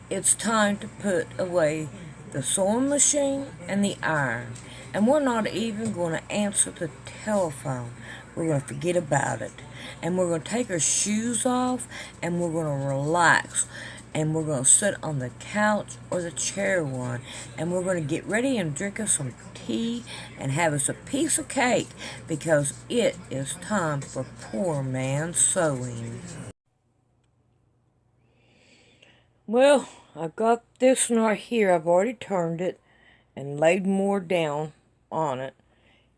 it's time to put away the sewing machine and the iron. And we're not even going to answer the telephone. We're going to forget about it. And we're going to take our shoes off and we're going to relax. And we're going to sit on the couch or the chair one. And we're going to get ready and drink us some tea and have us a piece of cake because it is time for poor man sewing. Well, I've got this one right here. I've already turned it and laid more down on it.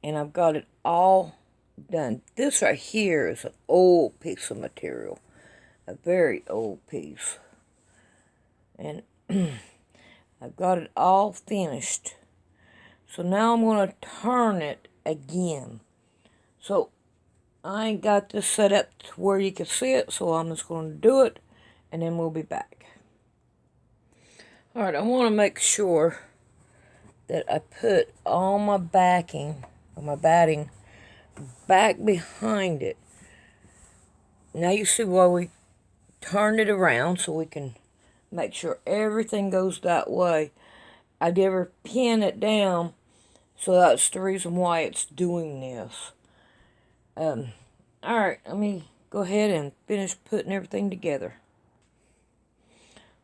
And I've got it all done. This right here is an old piece of material. A very old piece. And I've got it all finished. So now I'm going to turn it again. So I ain't got this set up to where you can see it. So I'm just going to do it. And then we'll be back. Alright, I want to make sure that I put all my backing, or my batting, back behind it. Now you see why we turned it around so we can make sure everything goes that way. I never pin it down, so that's the reason why it's doing this. Alright, let me go ahead and finish putting everything together.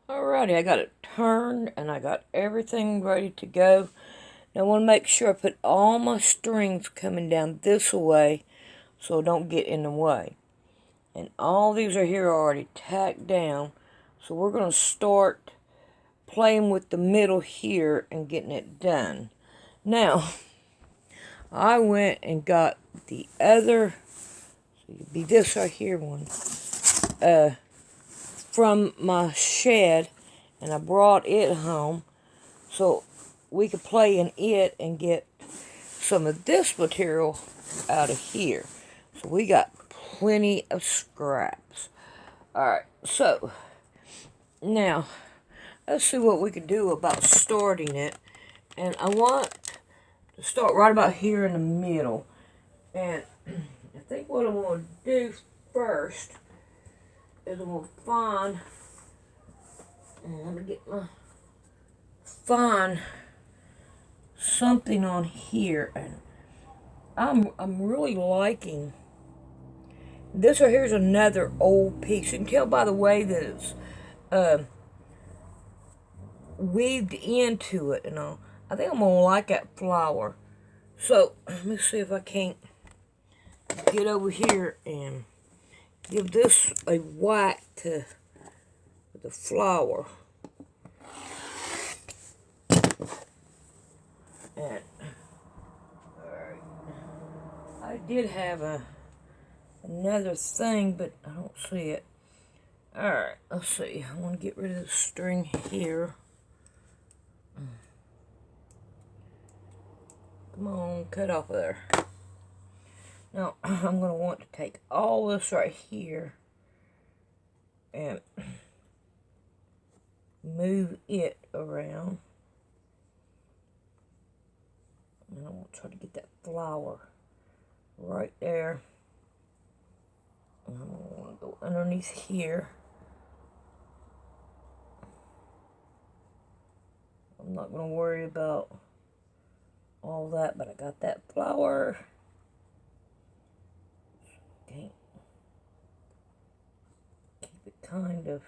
Alrighty, I got it turned and I got everything ready to go. Now I want to make sure I put all my strings coming down this way so don't get in the way. And all these are here already tacked down. So we're going to start playing with the middle here and getting it done. Now, I went and got the other, so it'd be this right here one, from my shed, and I brought it home so we could play in it and get some of this material out of here. So we got plenty of scraps. Alright, so now let's see what we can do about starting it. And I want to start right about here in the middle. And I think what I'm going to do first is I'm going to find, and let me get find something on here. And I'm really liking this right here. Is another old piece. You can tell by the way that it's weaved into it and all. I think I'm gonna like that flower. So let me see if I can't get over here and give this a whack to the flower. And alright, I did have another thing, but I don't see it. Alright, let's see. I want to get rid of the string here. Come on, cut off of there. Now, I'm going to want to take all this right here and move it around. And I'm going to try to get that flower right there. And I'm going to go underneath here. I'm not going to worry about all that, but I got that flower. Okay. Keep it kind of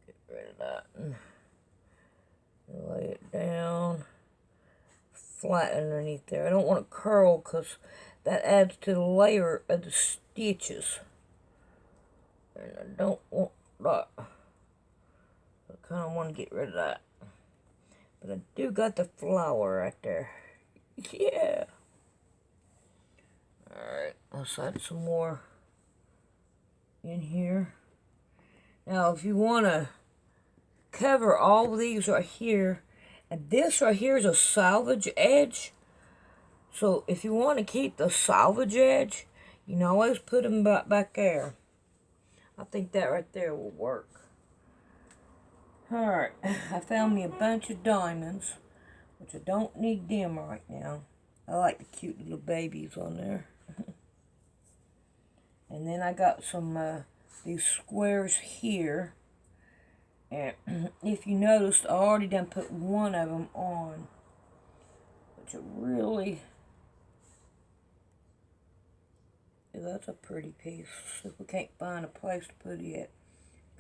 get rid of that and lay it down flat underneath there. I don't want to curl because that adds to the layer of the stitches, and I don't want that. I kind of want to get rid of that. But I do got the flower right there. Yeah. Alright, let's add some more in here. Now, if you want to cover all of these right here, and this right here is a salvage edge. So, if you want to keep the salvage edge, you can always put them back there. I think that right there will work. Alright, I found me a bunch of diamonds, which I don't need them right now. I like the cute little babies on there. And And then I got some these squares here. And if you noticed, I already done put one of them on. Which it really... That's a pretty piece. See if we can't find a place to put it.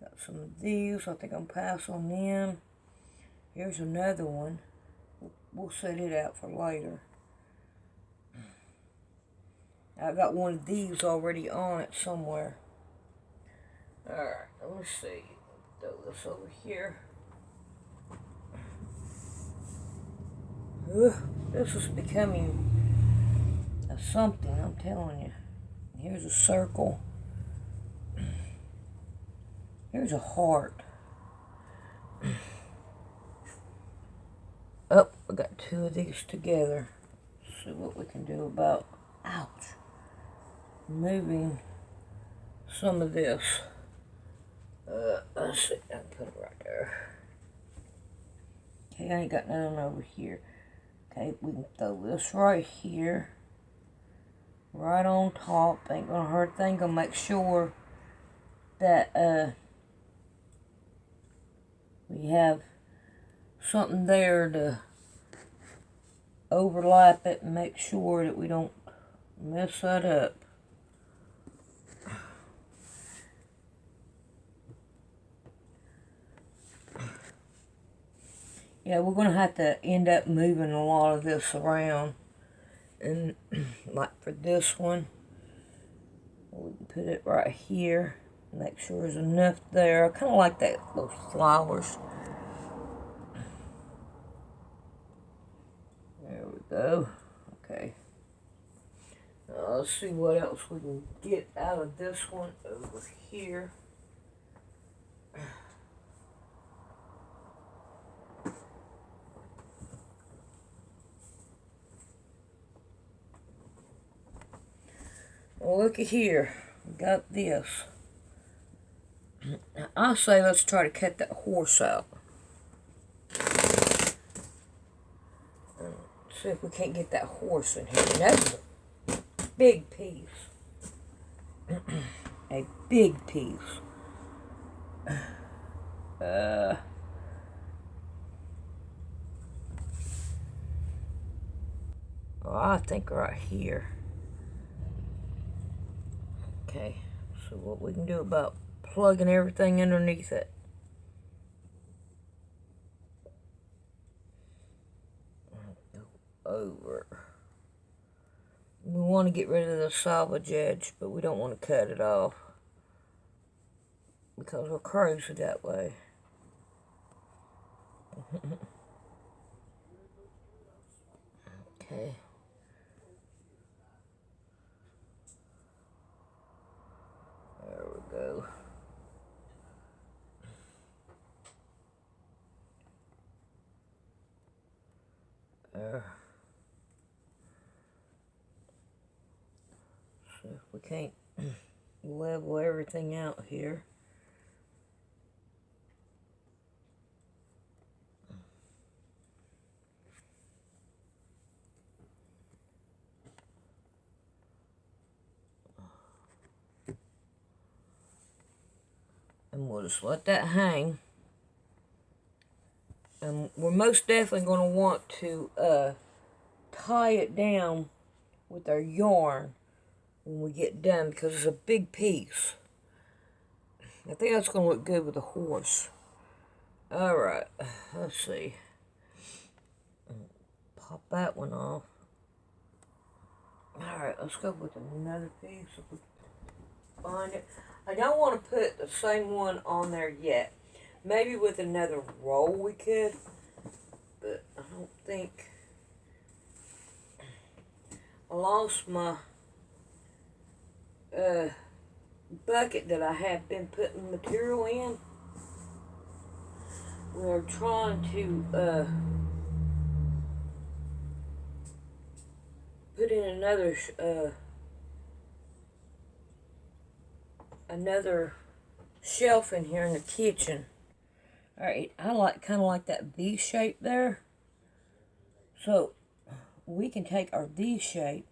Got some of these. I think I'm pass on them. Here's another one. We'll set it out for later. I got one of these already on it somewhere. Alright, let me see. Throw this over here. This is becoming a something, I'm telling you. Here's a circle. Here's a heart. Oh, I got two of these together. Let's see what we can do about, ouch, moving some of this. Let's see, I can put it right there. Okay, I ain't got none over here. Okay, we can throw this right here. Right on top. Ain't gonna hurt a thing. Gonna make sure that we have something there to overlap it and make sure that we don't mess that up. Yeah, we're going to have to end up moving a lot of this around. And like for this one, we can put it right here. Make sure there's enough there. I kind of like that, those flowers. There we go. Okay. Now let's see what else we can get out of this one over here. Well, look at here. We got this. I say let's try to cut that horse out. And see if we can't get that horse in here. That's a big piece. A big piece. Oh, I think right here. Okay, so what we can do about plugging everything underneath it. Go over. We want to get rid of the salvage edge, but we don't want to cut it off because we're crazy that way. Okay. There we go. There. So if we can't level everything out here. And we'll just let that hang. And we're most definitely going to want to tie it down with our yarn when we get done because it's a big piece. I think that's going to look good with the horse. Alright, let's see. Pop that one off. Alright, let's go with another piece if we find it. I don't want to put the same one on there yet. Maybe with another roll we could, but I don't think. I lost my bucket that I have been putting material in. We're trying to put in another shelf in here in the kitchen. Alright, I kind of like that V shape there. So we can take our V shape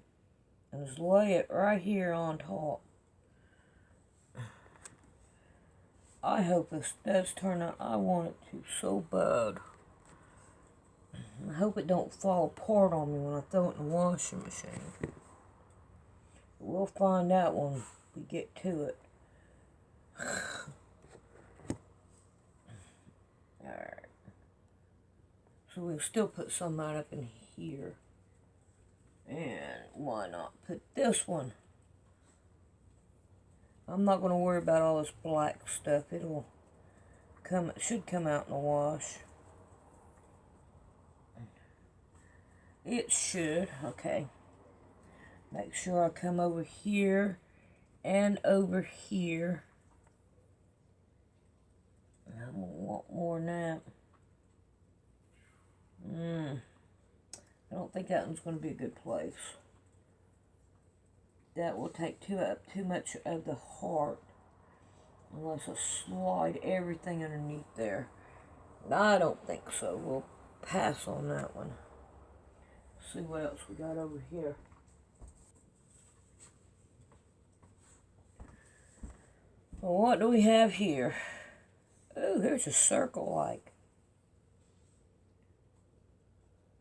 and just lay it right here on top. I hope this does turn out. I want it to so bad. I hope it don't fall apart on me when I throw it in the washing machine. We'll find out when we get to it. Alright. So we'll still put some right up in here. And why not put this one? I'm not going to worry about all this black stuff. It should come out in the wash. It should. Okay. Make sure I come over here and over here. I'm going to want more than that. I don't think that one's going to be a good place. That will take up too much of the heart. Unless I slide everything underneath there. I don't think so. We'll pass on that one. See what else we got over here. Well, what do we have here? Oh, here's a circle like.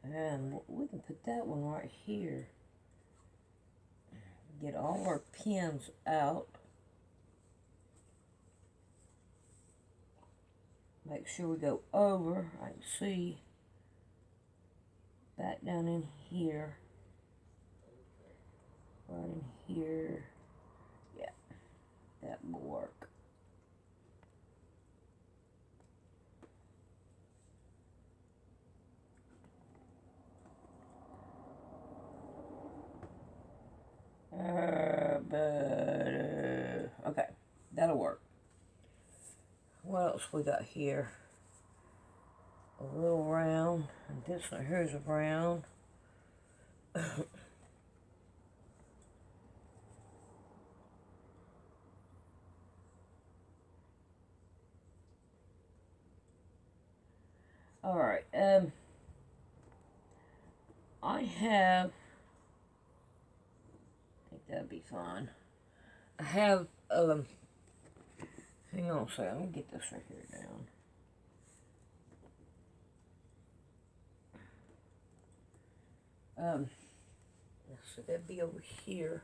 And we can put that one right here. Get all our pins out. Make sure we go over. I can see. Back down in here. Right in here. Yeah. That will work. Okay, that'll work. What else we got here? A little round, and this one here's a round. All right. I have. I think that'd be fine. I have. Hang on a second. Let me get this right here down. So that'd be over here.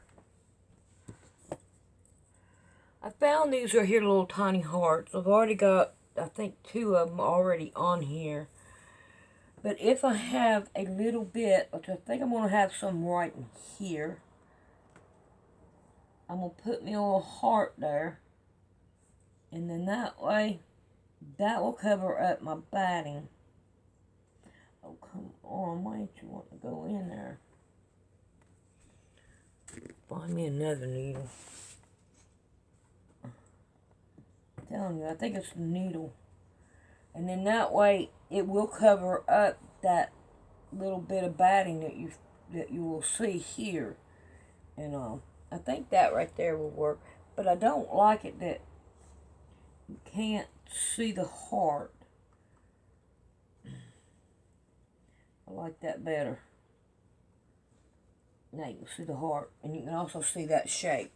I found these right here, little tiny hearts. I've already got, I think, 2 of them already on here. But if I have a little bit, which I think I'm going to have some right in here, I'm going to put me a little heart there. And then that way, that will cover up my batting. Oh, come on. Why don't you want to go in there? Find me another needle. I'm telling you, I think it's a needle. And then that way, it will cover up that little bit of batting that you will see here. And I think that right there will work. But I don't like it that you can't see the heart. I like that better. Now you can see the heart. And you can also see that shape.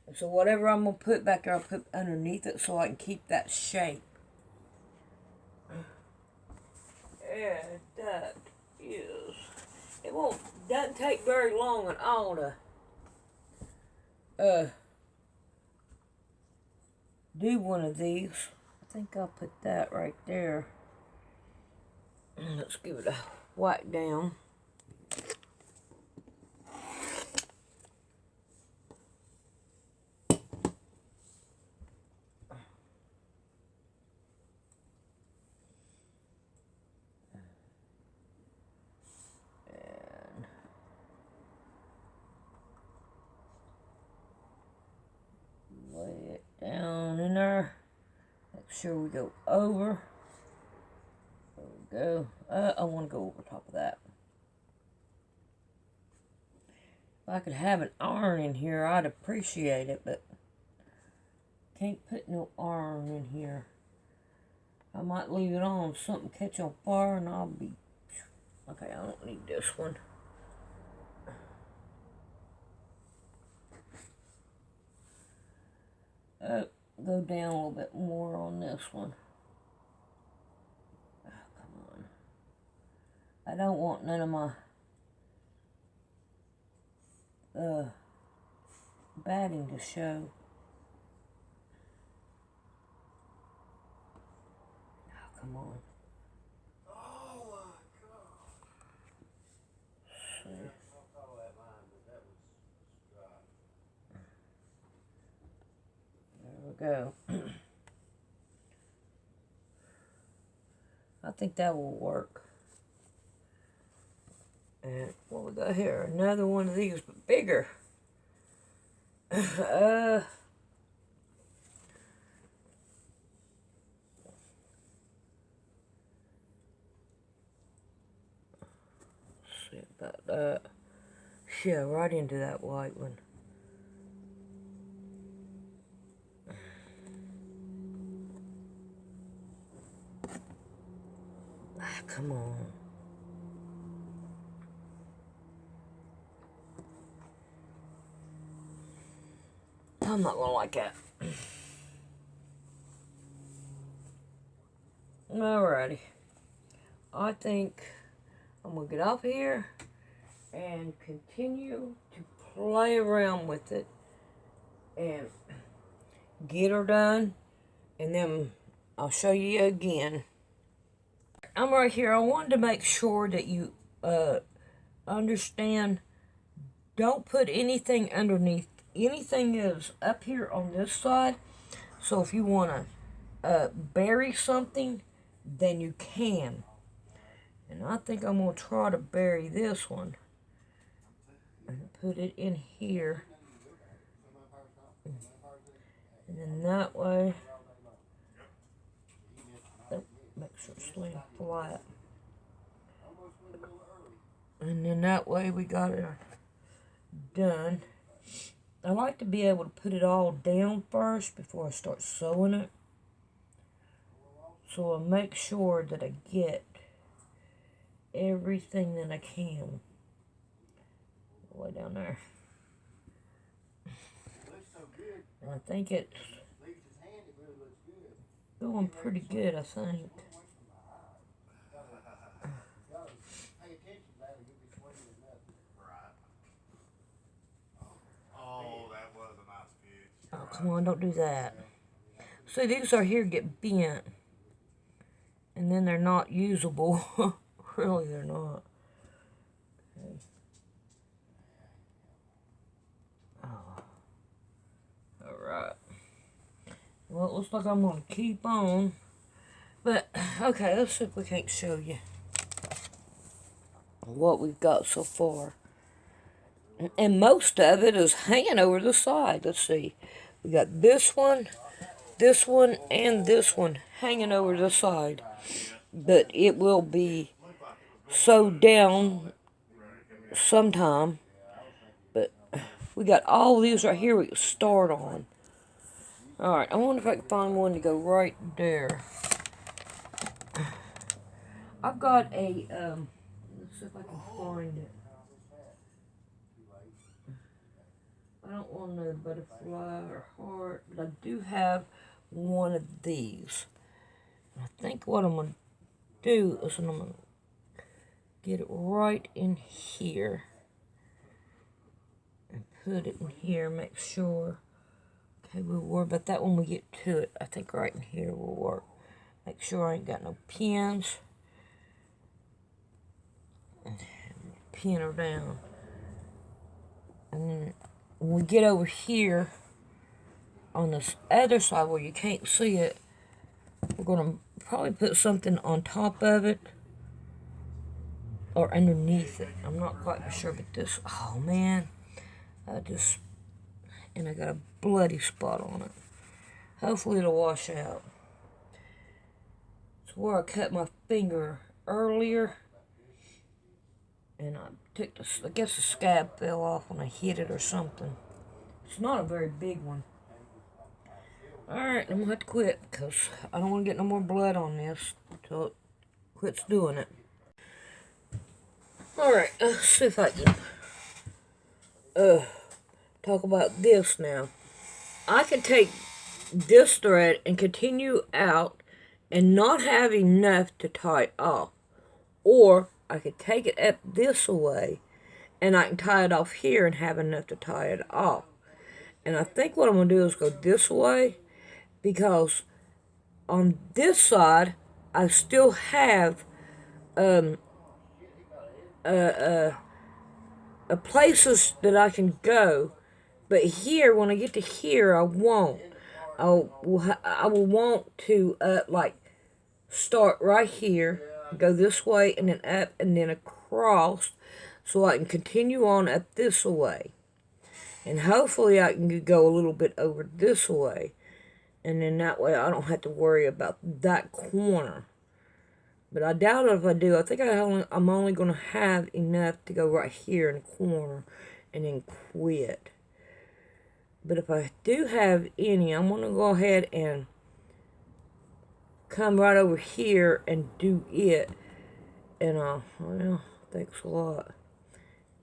And so whatever I'm going to put back there, I'll put underneath it so I can keep that shape. And that is... It doesn't take very long at all to do one of these. I think I'll put that right there. Let's give it a whack down. And lay it down in there. Make sure we go over. There we go. I want to go over top of that. If I could have an iron in here, I'd appreciate it, but can't put no iron in here. I might leave it on, something catch on fire, and I'll be... Okay, I don't need this one. go down a little bit more on this one. Oh, come on. I don't want none of my batting to show. Oh, come on. Oh my God. See. There we go. I think that will work. And what we got here? Another one of these, but bigger. See about that. Yeah, right into that white one. Ah, come on. I'm not gonna like that. Alrighty. I think I'm gonna get off here and continue to play around with it and get her done, and then I'll show you again. I'm right here. I wanted to make sure that you understand, don't put anything underneath. Anything is up here on this side, so if you want to bury something, then you can. And I think I'm going to try to bury this one and put it in here. And then that way, make sure it's laying flat. And then that way we got it done. I like to be able to put it all down first before I start sewing it. So I'll make sure that I get everything that I can. Way down there. And I think it's going pretty good, I think. Oh, come on, don't do that. See, these are here get bent. And then they're not usable. Really, they're not. Okay. Oh. Alright. Well, it looks like I'm going to keep on. But, okay, let's see if we can't show you what we've got so far. And most of it is hanging over the side. Let's see. We got this one, and this one hanging over the side. But it will be sewed down sometime. But we got all these right here we can start on. Alright, I wonder if I can find one to go right there. I've got a, let's see if I can find it. I don't want no butterfly or heart, but I do have one of these. I think what I'm going to do is I'm going to get it right in here. And put it in here, make sure. Okay, we'll worry about that when we get to it. I think right in here will work. Make sure I ain't got no pins. And pin her down. And then when we get over here on this other side where you can't see it, we're going to probably put something on top of it or underneath it. I'm not quite sure, but this, oh man, and I got a bloody spot on it. Hopefully it'll wash out. It's where I cut my finger earlier, and I took I guess the scab fell off when I hit it or something. It's not a very big one. Alright, I'm going to have to quit because I don't want to get no more blood on this until it quits doing it. Alright, let's see if I can talk about this now. I can take this thread and continue out and not have enough to tie it off. Or I could take it up this way and I can tie it off here and have enough to tie it off. And I think what I'm going to do is go this way, because on this side I still have places that I can go, but here, when I get to here, I won't. I will want to like start right here, go this way, and then up, and then across, so I can continue on up this way. And hopefully I can go a little bit over this way. And then that way I don't have to worry about that corner. But I doubt it if I do. I think I'm only going to have enough to go right here in the corner and then quit. But if I do have any, I'm going to go ahead and come right over here and do it. And, well, thanks a lot,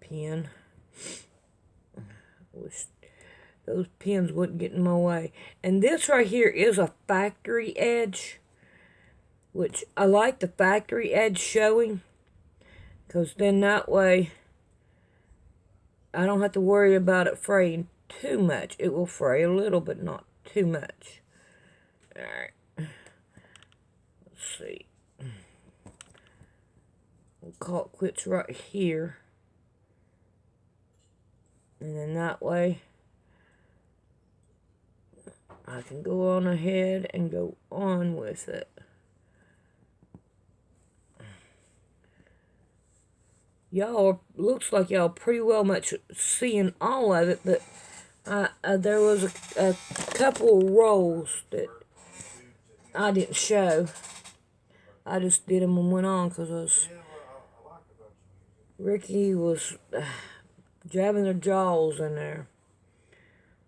pen. Wish those pins wouldn't get in my way. And this right here is a factory edge, which I like the factory edge showing, because then that way I don't have to worry about it fraying too much. It will fray a little, but not too much. Alright. Let's see. We'll call it quits right here. And then that way I can go on ahead and go on with it. Y'all, looks like y'all pretty well much seeing all of it, but there was a couple of rolls that I didn't show. I just did them and went on because Ricky was jabbing their jaws in there.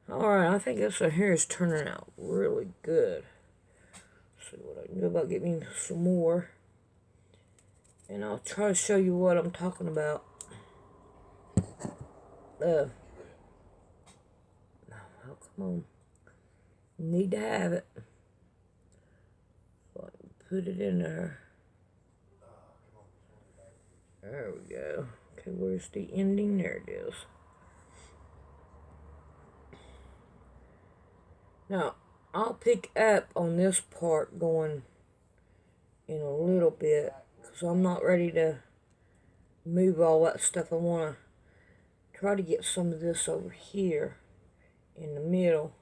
Alright, I think this one here is turning out really good. Let's see what I can do about getting some more. And I'll try to show you what I'm talking about. Oh, come on. Need to have it. So I can put it in there. There we go. Okay, where's the ending? There it is. Now, I'll pick up on this part going in a little bit, because I'm not ready to move all that stuff. I want to try to get some of this over here in the middle.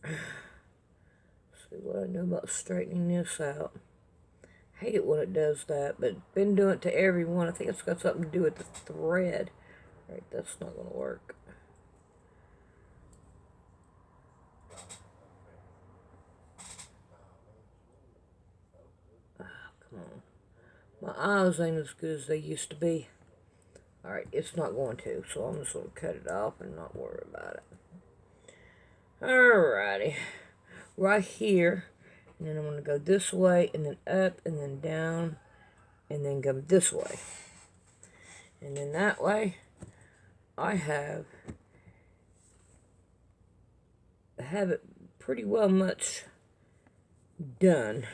See what I know about straightening this out. Hate it when it does that, but been doing it to everyone. I think it's got something to do with the thread. Right, that's not going to work. Come on. My eyes ain't as good as they used to be. Alright, it's not going to, so I'm just going to cut it off and not worry about it. Alrighty. Right here. And then I'm going to go this way, and then up, and then down, and then go this way. And then that way, I have it pretty well much done.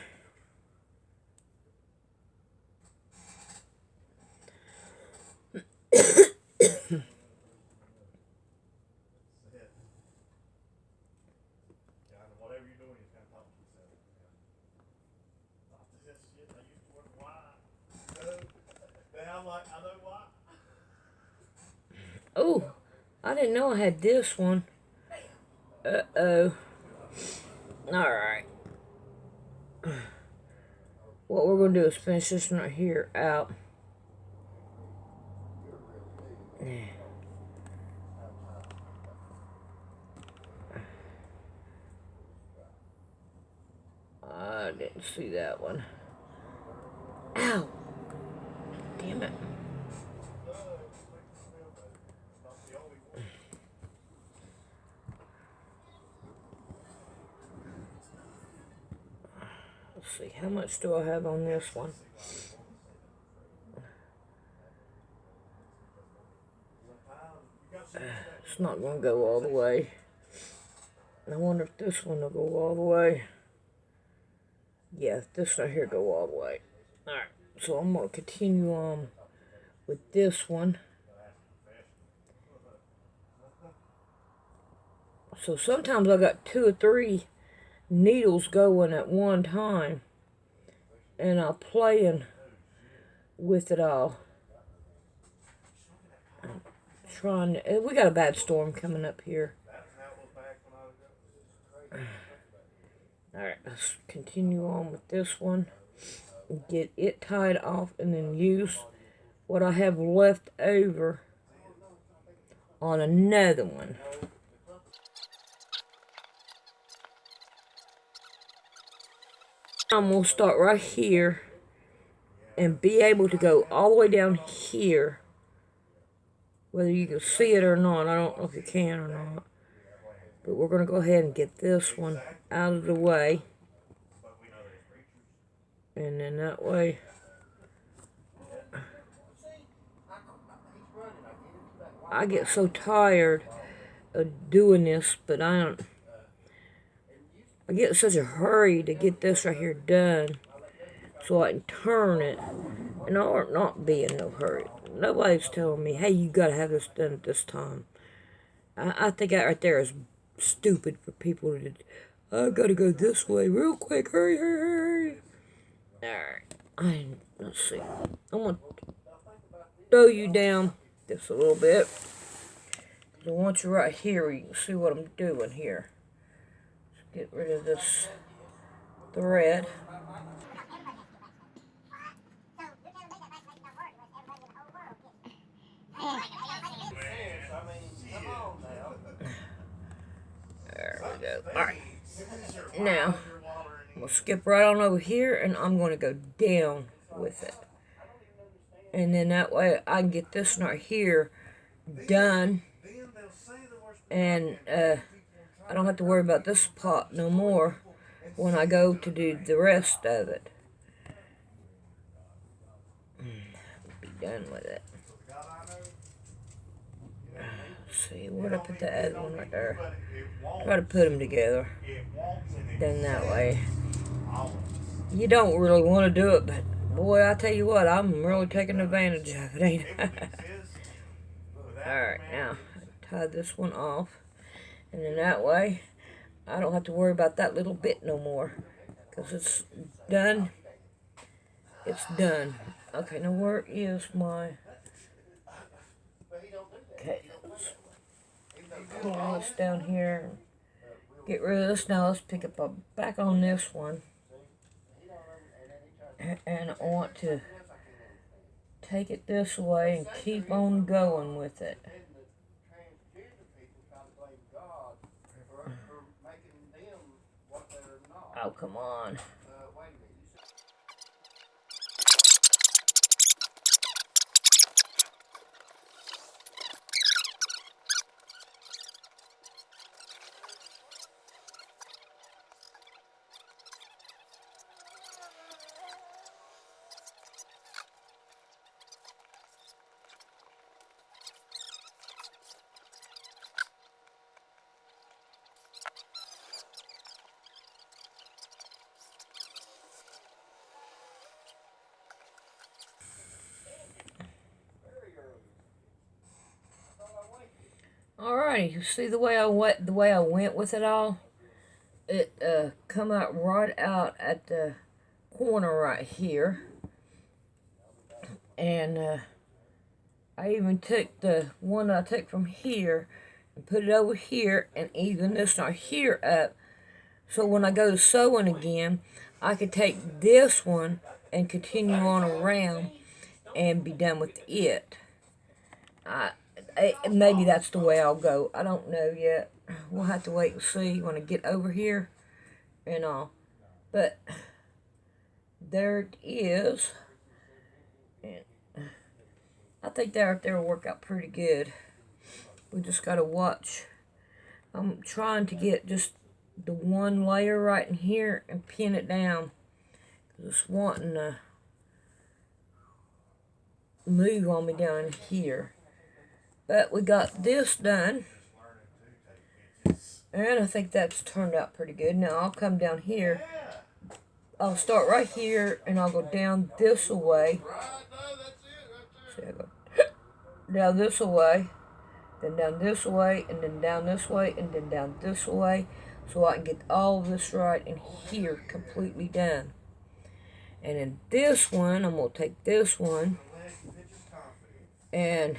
Oh, I didn't know I had this one. Uh-oh. Alright. What we're going to do is finish this one right here out. I didn't see that one. Ow! Damn it. Let's see, how much do I have on this one? It's not going to go all the way. I wonder if this one will go all the way. Yeah, this right here go all the way. Alright, so I'm going to continue on with this one. So sometimes I got 2 or 3 needles going at one time, and I'm playing with it all. I'm trying to, we got a bad storm coming up here. Alright, let's continue on with this one. Get it tied off and then use what I have left over on another one. I'm going to start right here and be able to go all the way down here. Whether you can see it or not, I don't know if you can or not. But we're going to go ahead and get this one out of the way. And then that way, I get so tired of doing this, but I get in such a hurry to get this right here done so I can turn it. And I ought not be in no hurry. Nobody's telling me, hey, you got to have this done at this time. I think that right there is stupid for people to, I got to go this way real quick. Hurry, hurry, hurry. Alright, let's see. I'm going to throw you down just a little bit. I want you right here where you can see what I'm doing here. Let's get rid of this thread. There we go. Alright. Now, I'm going to skip right on over here and I'm going to go down with it. And then that way I can get this right here done. And I don't have to worry about this pot no more when I go to do the rest of it. Be done with it. Let's see, where'd I put the other one right there? Try to put them together. Then that way. You don't really want to do it, but boy, I tell you what, I'm really taking advantage of it, ain't I? Alright, now, tie this one off. And then that way, I don't have to worry about that little bit no more. Because it's done. It's done. Okay, now where is my... Okay, let's pull this down here. Get rid of this. Now let's pick up back on this one. And I want to take it this way and keep on going with it. Oh, come on. Alrighty, you see the way I went with it all? It come out right out at the corner right here. And I even took the one that I took from here and put it over here and even this right here up. So when I go to sewing again, I could take this one and continue on around and be done with it. Maybe that's the way I'll go. I don't know yet. We'll have to wait and see when I get over here and all. But there it is. And I think that right there will work out pretty good. We just got to watch. I'm trying to get just the one layer right in here and pin it down. Just wanting to move on me down here. But we got this done. And I think that's turned out pretty good. Now I'll come down here. I'll start right here and I'll go down this way. See, I go down this way, then down this way, and then down this way, and then down this way, so I can get all this right in here completely done. And in this one, I'm going to take this one, and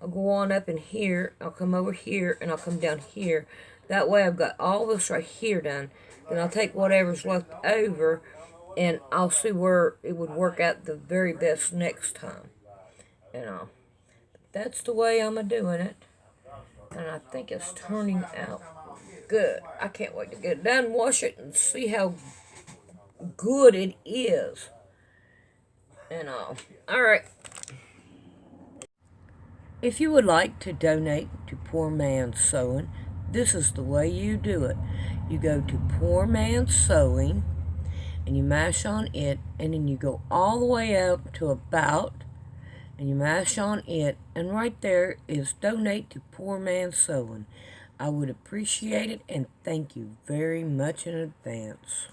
I'll go on up in here, I'll come over here, and I'll come down here. That way I've got all this right here done. Then I'll take whatever's left over, and I'll see where it would work out the very best next time. You know, that's the way I'm doing it. And I think it's turning out good. I can't wait to get it done, wash it, and see how good it is. And alright. If you would like to donate to Poor Man's Sewing, this is the way you do it. You go to Poor Man's Sewing, and you mash on it, and then you go all the way up to About, and you mash on it, and right there is Donate to Poor Man's Sewing. I would appreciate it, and thank you very much in advance.